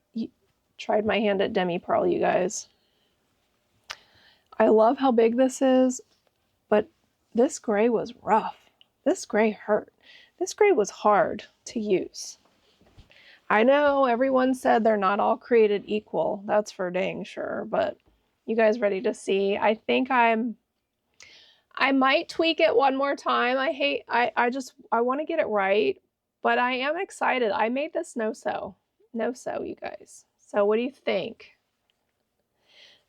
tried my hand at Demi Pearl, you guys. I love how big this is, but this gray was rough. This gray hurt. This gray was hard to use. I know everyone said they're not all created equal. That's for dang sure, but you guys ready to see? I think I might tweak it one more time. I want to get it right, but I am excited. I made this no-sew, you guys. So what do you think?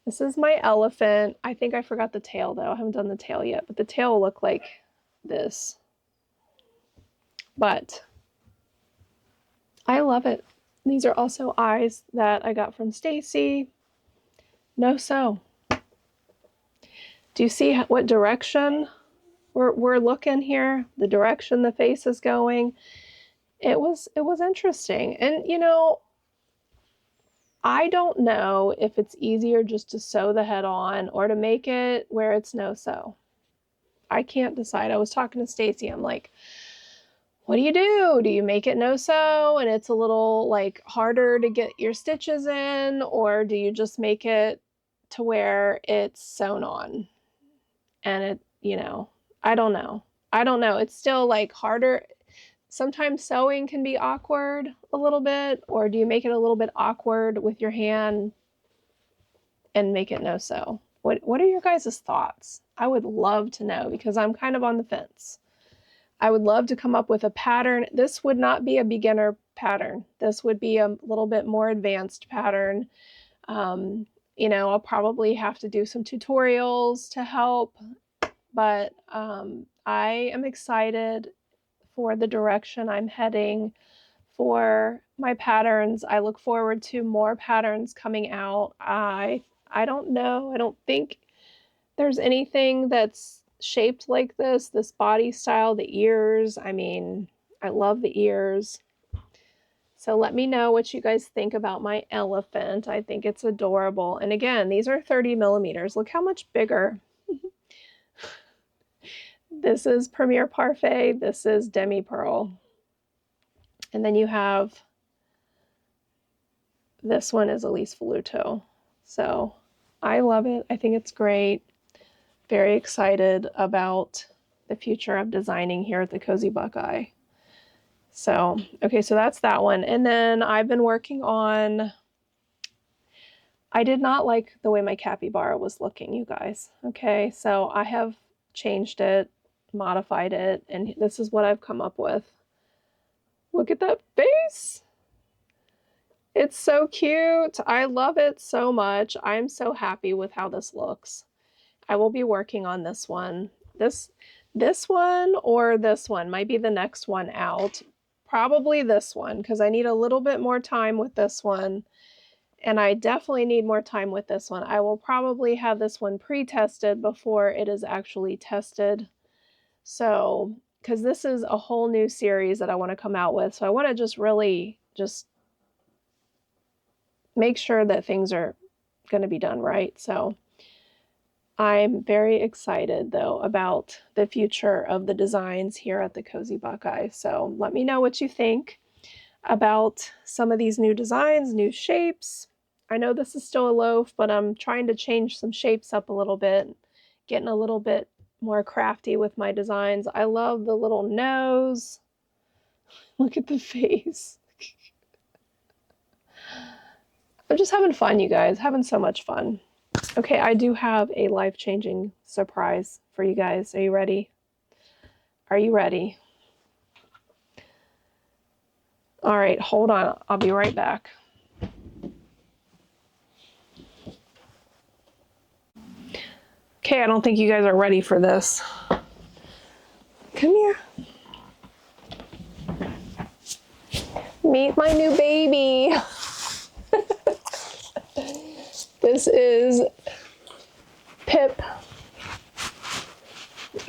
This is my elephant. I think I forgot the tail though. I haven't done the tail yet, but the tail will look like this. But I love it. These are also eyes that I got from Stacy. No-sew. Do you see what direction we're looking here? The direction the face is going. It was interesting. And you know, I don't know if it's easier just to sew the head on or to make it where it's no-sew. I can't decide. I was talking to Stacy. I'm like, what do you do? Do you make it no-sew and it's a little like harder to get your stitches in, or do you just make it to where it's sewn on? And it, you know, I don't know. It's still like harder. Sometimes sewing can be awkward a little bit, or do you make it a little bit awkward with your hand and make it no-sew? What are your guys' thoughts? I would love to know, because I'm kind of on the fence. I would love to come up with a pattern. This would not be a beginner pattern. This would be a little bit more advanced pattern. You know, I'll probably have to do some tutorials to help, but I am excited for the direction I'm heading for my patterns. I look forward to more patterns coming out. I don't know. I don't think there's anything that's shaped like this body style, the ears. I mean, I love the ears. So let me know what you guys think about my elephant. I think it's adorable. And again, these are 30 millimeters. Look how much bigger. This is Premier Parfait. This is Demi Pearl. And then you have, this one is Elise Voluto. So I love it. I think it's great. Very excited about the future of designing here at the Cozy Buckeye. So, okay, so that's that one. And then I've been working on, I did not like the way my capybara was looking, you guys. Okay, so I have changed it, modified it, and this is what I've come up with. Look at that face. It's so cute. I love it so much. I'm so happy with how this looks. I will be working on this one. This one or this one might be the next one out. Probably this one, because I need a little bit more time with this one. And I definitely need more time with this one. I will probably have this one pre-tested before it is actually tested. So, because this is a whole new series that I want to come out with. So I want to just really just make sure that things are going to be done right. So I'm very excited though about the future of the designs here at the Cozy Buckeye. So let me know what you think about some of these new designs, new shapes. I know this is still a loaf, but I'm trying to change some shapes up a little bit, getting a little bit more crafty with my designs. I love the little nose. Look at the face. I'm just having fun, you guys, having so much fun. Okay, I do have a life-changing surprise for you guys. Are you ready? Are you ready? All right, hold on. I'll be right back. Okay, I don't think you guys are ready for this. Come here. Meet my new baby. This is Pip.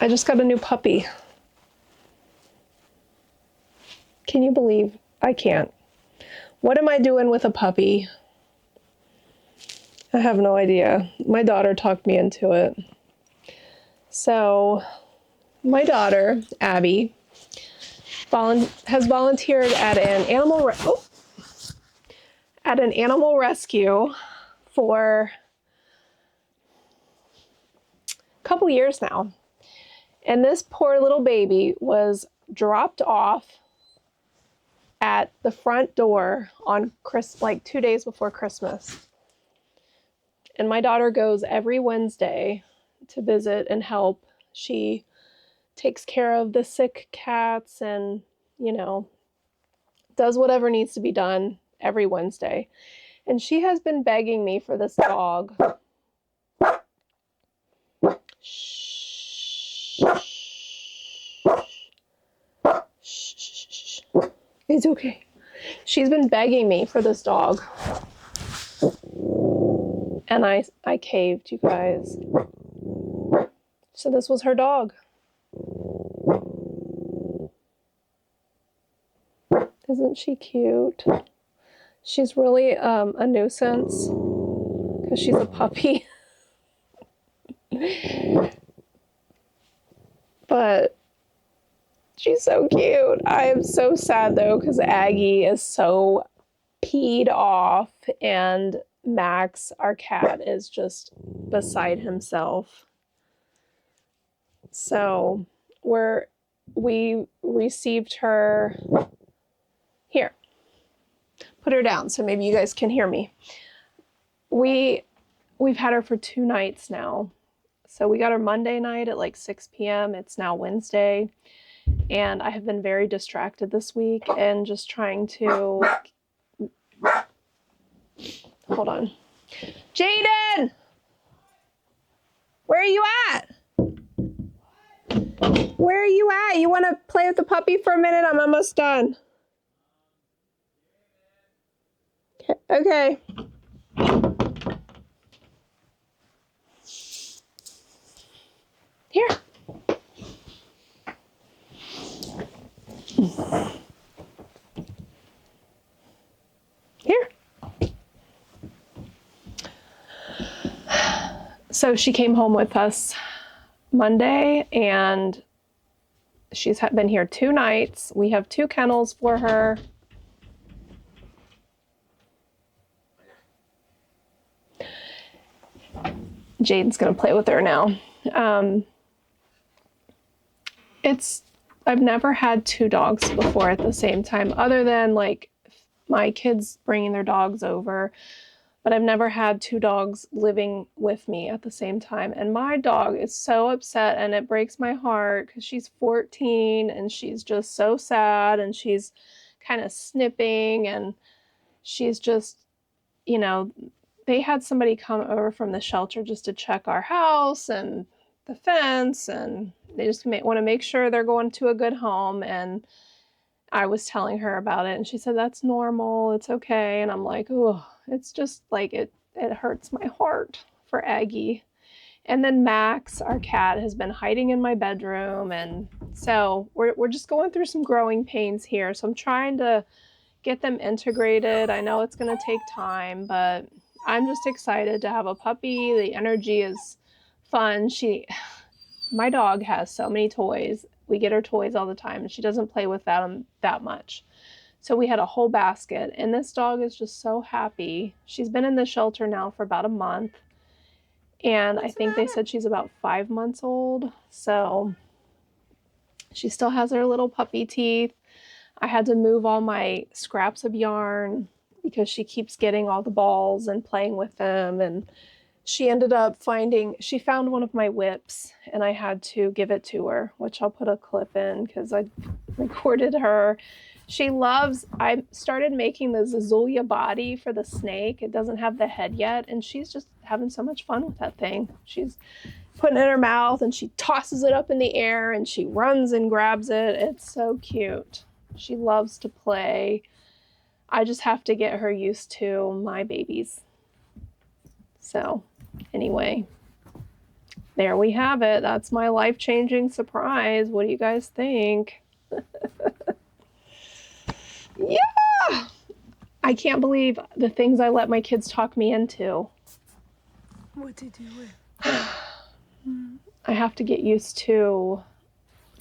I just got a new puppy. Can you believe? I can't. What am I doing with a puppy? I have no idea. My daughter talked me into it. So my daughter, Abby, has volunteered at an animal rescue for a couple years now. And this poor little baby was dropped off at the front door on like 2 days before Christmas. And my daughter goes every Wednesday to visit and help. She takes care of the sick cats and, you know, does whatever needs to be done every Wednesday. And she has been begging me for this dog. Shh. Shh. It's okay. She's been begging me for this dog. And I caved, you guys. So this was her dog. Isn't she cute? She's really a nuisance because she's a puppy. But she's so cute. I am so sad though because Aggie is so peed off and Max, our cat, is just beside himself. So we received her. Here, put her down so maybe you guys can hear me. We've had her for 2 nights now. So we got her Monday night at like 6 p.m. It's now Wednesday. And I have been very distracted this week and just trying to... Hold on. Jaden! Where are you at? Where are you at? You want to play with the puppy for a minute? I'm almost done. Okay. Here. Here. So she came home with us Monday and she's been here 2 nights. We have 2 kennels for her. Jaden's gonna play with her now. I've never had 2 dogs before at the same time, other than like my kids bringing their dogs over, but I've never had 2 dogs living with me at the same time. And my dog is so upset and it breaks my heart because she's 14 and she's just so sad and she's kind of snipping and she's just, you know, they had somebody come over from the shelter just to check our house and the fence, and they just want to make sure they're going to a good home. And I was telling her about it and she said, that's normal, it's okay. And I'm like, oh, it's just like, it hurts my heart for Aggie. And then Max, our cat, has been hiding in my bedroom. And so we're just going through some growing pains here. So I'm trying to get them integrated. I know it's going to take time, but I'm just excited to have a puppy. The energy is fun. My dog has so many toys. We get her toys all the time and she doesn't play with them that much. So we had a whole basket and this dog is just so happy. She's been in the shelter now for about a month. And I think they said she's about 5 months old. So she still has her little puppy teeth. I had to move all my scraps of yarn because she keeps getting all the balls and playing with them. And she ended up she found one of my whips and I had to give it to her, which I'll put a clip in because I recorded her. I started making the Zazulia body for the snake. It doesn't have the head yet. And she's just having so much fun with that thing. She's putting it in her mouth and she tosses it up in the air and she runs and grabs it. It's so cute. She loves to play. I just have to get her used to my babies. So anyway, There we have it. That's my life-changing surprise. What do you guys think? Yeah! I can't believe the things I let my kids talk me into. What to do with? I have to get used to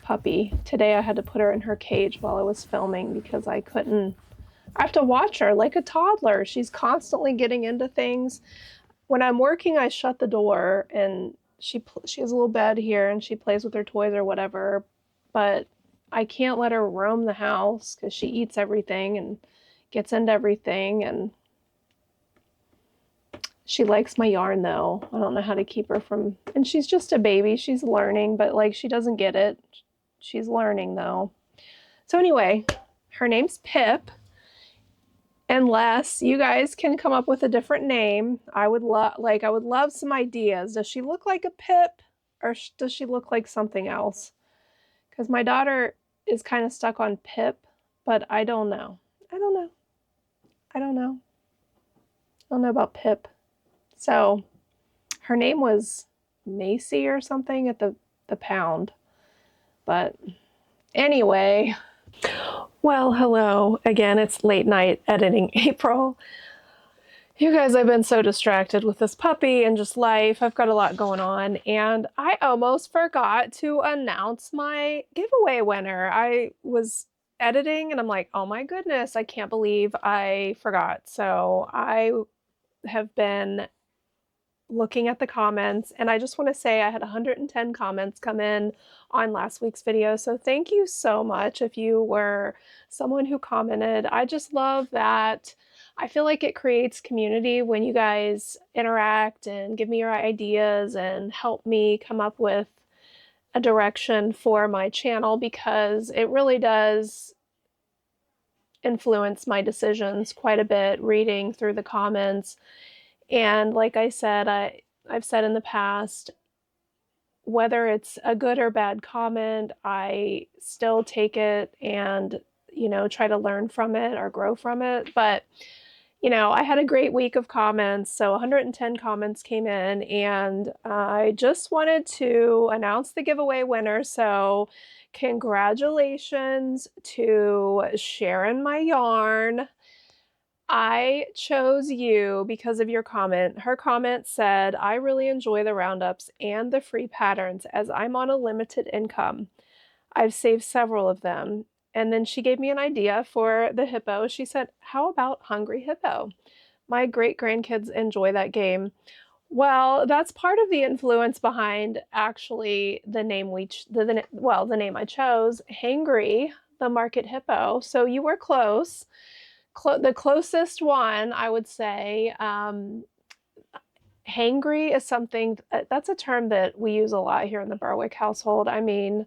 Puppy. Today I had to put her in her cage while I was filming because I have to watch her like a toddler. She's constantly getting into things. When I'm working, I shut the door and she has a little bed here and she plays with her toys or whatever, but I can't let her roam the house because she eats everything and gets into everything, and she likes my yarn though. I don't know how to keep her from, and she's just a baby. She's learning, but like she doesn't get it. She's learning though. So anyway, her name's Pip. Unless you guys can come up with a different name, I would love some ideas. Does she look like a Pip or does she look like something else? Because my daughter is kind of stuck on Pip, but I don't know. I don't know. I don't know. I don't know about Pip. So her name was Macy or something at the pound. But anyway, well, hello again. It's late night editing April. You guys, I've been so distracted with this puppy and just life. I've got a lot going on, and I almost forgot to announce my giveaway winner. I was editing and I'm like, oh my goodness, I can't believe I forgot. So I have been looking at the comments, and I just want to say I had 110 comments come in on last week's video. So thank you so much if you were someone who commented. I just love that. I feel like it creates community when you guys interact and give me your ideas and help me come up with a direction for my channel, because it really does influence my decisions quite a bit reading through the comments. And like I said, I've said in the past, whether it's a good or bad comment, I still take it and, try to learn from it or grow from it. But, I had a great week of comments. So 110 comments came in, and I just wanted to announce the giveaway winner. So congratulations to Sharon My Yarn. I chose you because of your comment. Her comment said, I really enjoy the roundups and the free patterns as I'm on a limited income. I've saved several of them. And then she gave me an idea for the hippo. She said, how about Hangry Hippo? My great grandkids enjoy that game. Well, that's part of the influence behind actually the name the name I chose, Hangry the Market Hippo. So you were close. The closest one, I would say, hangry is something, that's a term that we use a lot here in the Burwick household. I mean,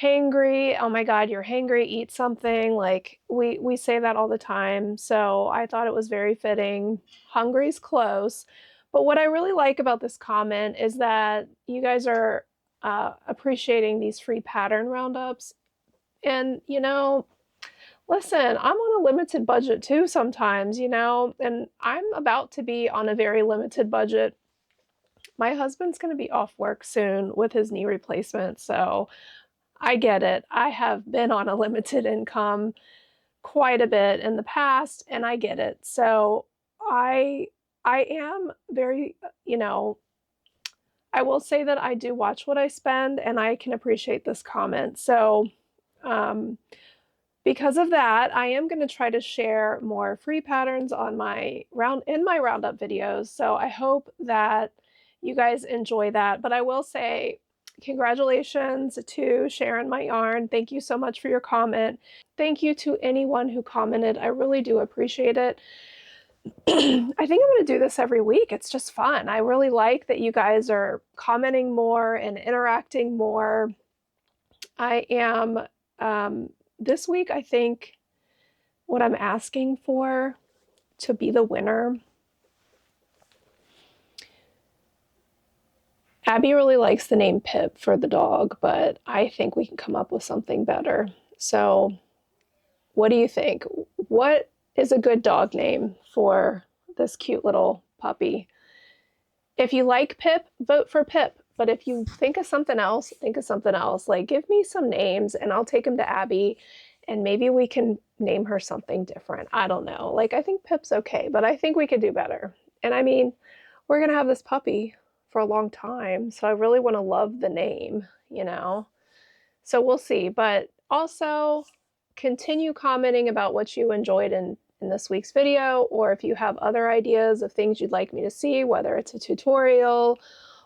hangry, oh my God, you're hangry, eat something. Like we say that all the time. So I thought it was very fitting. Hungry's close. But what I really like about this comment is that you guys are appreciating these free pattern roundups. And, listen, I'm on a limited budget too sometimes, and I'm about to be on a very limited budget. My husband's going to be off work soon with his knee replacement, so I get it. I have been on a limited income quite a bit in the past, and I get it. So I am very, I will say that I do watch what I spend, and I can appreciate this comment. So, because of that, I am going to try to share more free patterns on my roundup videos. So I hope that you guys enjoy that. But I will say congratulations to Sharon My Yarn. Thank you so much for your comment. Thank you to anyone who commented. I really do appreciate it. I think I'm going to do this every week. It's just fun. I really like that you guys are commenting more and interacting more. I am this week, I think what I'm asking for to be the winner. Abby really likes the name Pip for the dog, but I think we can come up with something better. So what do you think? What is a good dog name for this cute little puppy? If you like Pip, vote for Pip. But if you think of something else, think of something else. Like, give me some names and I'll take them to Abby and maybe we can name her something different. I don't know. Like, I think Pip's okay, but I think we could do better. And I mean, we're going to have this puppy for a long time, so I really want to love the name, you know? So we'll see. But also, continue commenting about what you enjoyed in this week's video, or if you have other ideas of things you'd like me to see, whether it's a tutorial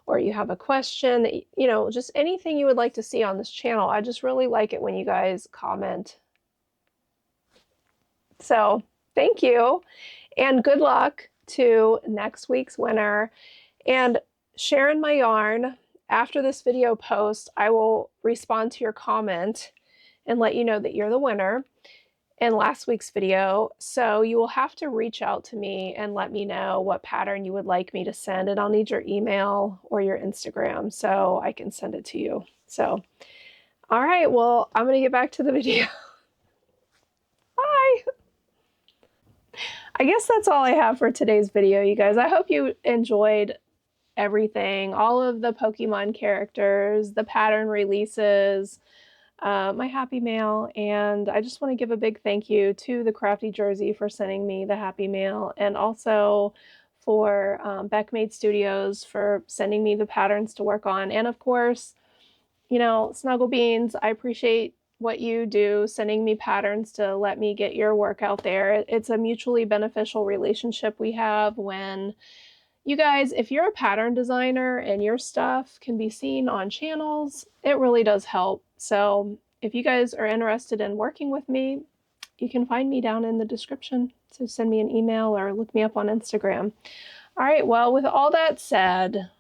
or you have a question that, you know, just anything you would like to see on this channel. I just really like it when you guys comment. So thank you, and good luck to next week's winner. And sharing my yarn, after this video post, I will respond to your comment and let you know that you're the winner in last week's video. So you will have to reach out to me and let me know what pattern you would like me to send, and I'll need your email or your Instagram so I can send it to you. So, all right, well, I'm gonna get back to the video. Bye. I guess that's all I have for today's video, you guys. I hope you enjoyed everything, all of the Pokemon characters, the pattern releases, my happy mail, and I just want to give a big thank you to the Crafty Jersey for sending me the happy mail, and also for Beck Made Studios for sending me the patterns to work on. And of course, you know, Snuggle Beans, I appreciate what you do, sending me patterns to let me get your work out there. It's a mutually beneficial relationship we have when you guys, if you're a pattern designer and your stuff can be seen on channels, it really does help. So if you guys are interested in working with me, you can find me down in the description. So send me an email or look me up on Instagram. All right, well, with all that said,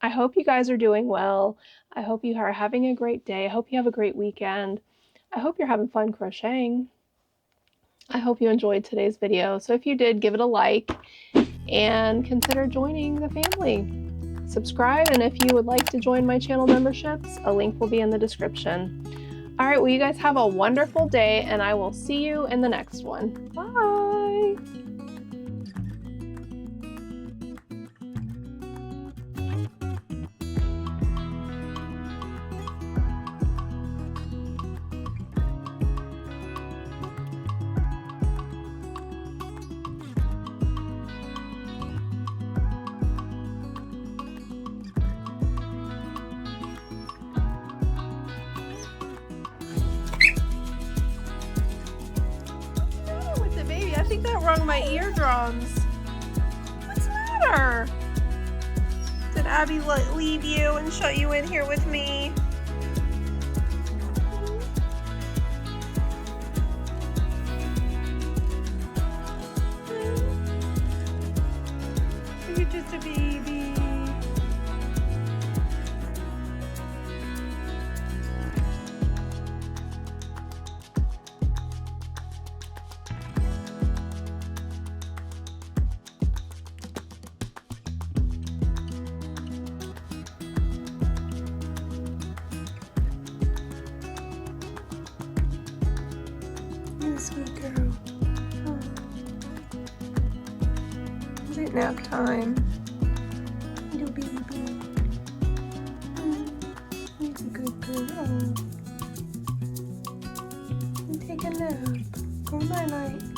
I hope you guys are doing well. I hope you are having a great day. I hope you have a great weekend. I hope you're having fun crocheting. I hope you enjoyed today's video. So if you did, give it a like and consider joining the family. Subscribe, and if you would like to join my channel memberships, a link will be in the description. All right, well, you guys have a wonderful day, and I will see you in the next one. Bye! I think that rung my eardrums. What's the matter? Did Abby leave you and shut you in here with me? You're just a baby. Sweet girl. Oh. Is it nap time? Little baby. He's a good girl. Take a nap. Go night night.